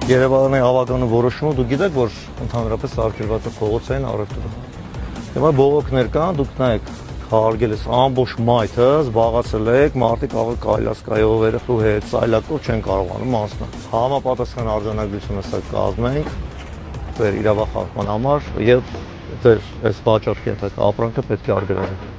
Երևանի հավաքանի որոշումը դուք գիտեք, որ ընդհանրապես արգելված է փողոցային առևտուրը։ Հիմա բողոքներ կան, դուք նայեք, հարգել ես ամբողջ մայթը, զբաղացել եք, մարդիկ կայլասկայով երեխու հետ, սայլակով չեն կարողանում անցնել։ Համապատասխան արձանագրությունը սա կազմենք ձեր իրավախախտման համար եւ ձեր այս վաճառքի ապրանքը պետք է արգելվի։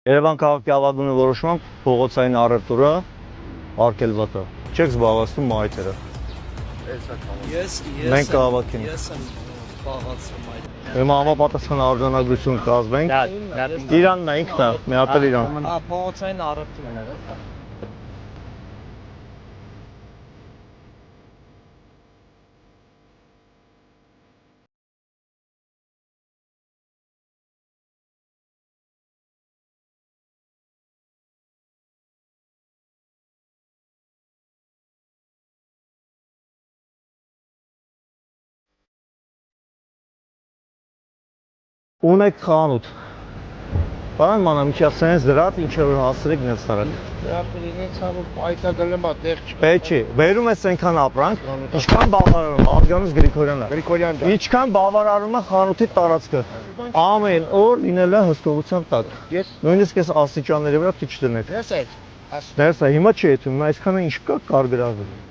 Երևան քաղաքի ավագունի որոշմամբ փողոցային առևտուրը արգելված է։ Չեք զբաղացնում մայթերը։ Մենք քաղաքին։ Ես եմ զբաղացնում այդ։ Հիմա համապատասխան արձանագրություն կազմենք։ Իրանն է, ինքն է, մի հատ էլ Իրան։ Փողոցային առևտուրն է։ Ունեք խանութ։ Բան մանամիջացնես դրատ ինչ որ հասրեք նես տարակ։ Դրա պրինից հավը պայթագլեմա տեղ չկա։ Պետք չի, բերում ես այնքան ապրանք, ինչքան բավարարում, Արգանոս Գրիգորյանն է։ Գրիգորյան։ Ինչքան բավարարում է խանութի տարածքը։ Ամեն օր լինել է հսկողության տակ։ Ես Նույնիսկ այս աստիճանների վրա քիչ դնեք։ ես այդ։ Դերս է, հիմա չի էթում, այսքանը ինչ կա կարգրավել։